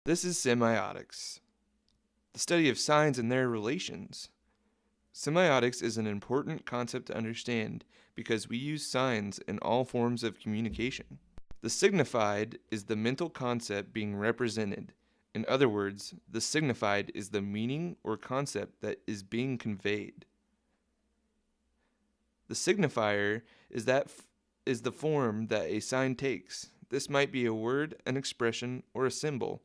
This is semiotics, the study of signs and their relations. Semiotics is an important concept to understand because we use signs in all forms of communication. The signified is the mental concept being represented. In other words, the signified is the meaning or concept that is being conveyed. The signifier is the form that a sign takes. This might be a word, an expression, or a symbol.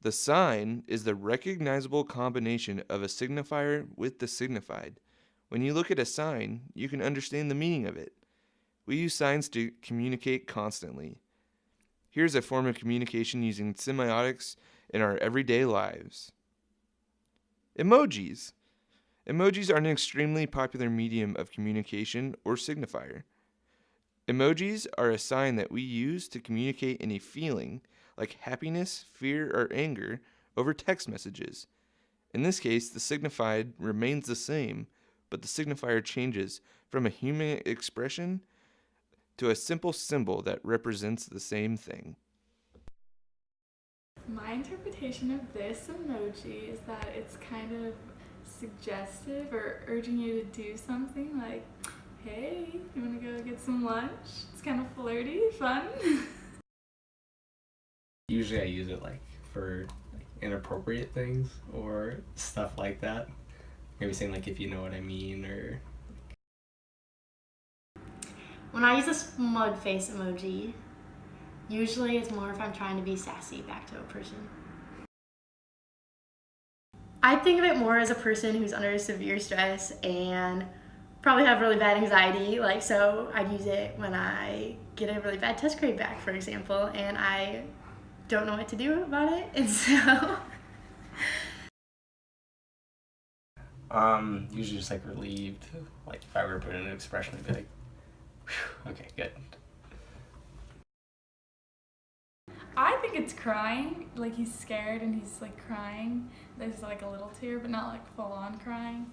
The sign is the recognizable combination of a signifier with the signified. When you look at a sign, you can understand the meaning of it. We use signs to communicate constantly. Here's a form of communication using semiotics in our everyday lives. Emojis. Emojis are an extremely popular medium of communication or signifier. Emojis are a sign that we use to communicate any feeling, like happiness, fear, or anger, over text messages. In this case, the signified remains the same, but the signifier changes from a human expression to a simple symbol that represents the same thing. My interpretation of this emoji is that it's kind of suggestive or urging you to do something like, hey, you want to go get some lunch? It's kind of flirty, fun. Usually I use it for inappropriate things or stuff like that. Maybe saying if you know what I mean, or when I use a smug face emoji, usually it's more if I'm trying to be sassy back to a person. I think of it more as a person who's under severe stress and probably have really bad anxiety. So I'd use it when I get a really bad test grade back, for example, and I don't know what to do about it, and so usually just relieved. If I were to put in an expression, I'd be like, whew, okay, good. I think it's crying, he's scared and he's crying. There's a little tear, but not full on crying.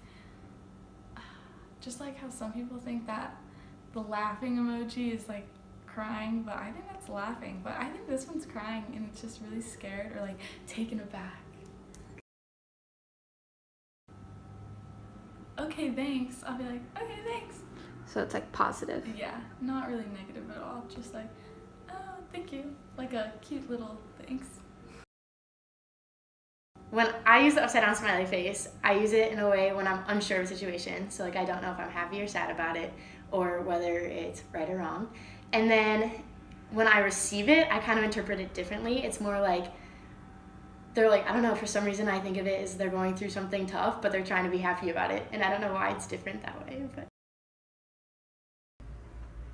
Just how some people think that the laughing emoji is crying, but I think that's laughing. But I think this one's crying and it's just really scared or taken aback. Okay, thanks. I'll be like, okay, thanks. So it's positive. Yeah, not really negative at all. Just oh, thank you. A cute little thanks. when I use the upside down smiley face, I use it in a way when I'm unsure of a situation. So I don't know if I'm happy or sad about it or whether it's right or wrong. And then when I receive it, I kind of interpret it differently. It's more they're I don't know, for some reason I think of it as they're going through something tough, but they're trying to be happy about it. And I don't know why it's different that way. But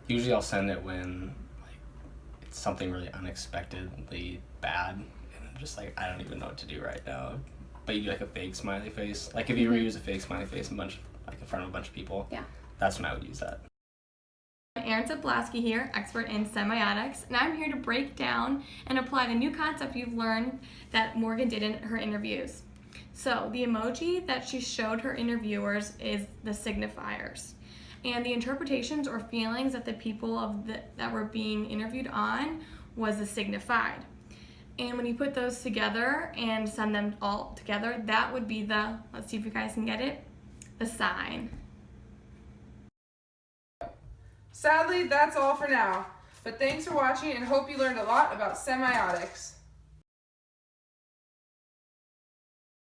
Usually I'll send it when it's something really unexpectedly bad, and I'm just I don't even know what to do right now. But you do a fake smiley face. If you ever use a fake smiley face in front of a bunch of people, Yeah. That's when I would use that. Erin here, expert in semiotics, and I'm here to break down and apply the new concept you've learned that Morgan did in her interviews. So the emoji that she showed her interviewers is the signifiers. And the interpretations or feelings that the people that were being interviewed on was the signified. And when you put those together and send them all together, that would be let's see if you guys can get it, the sign. Sadly, that's all for now, but thanks for watching and hope you learned a lot about semiotics.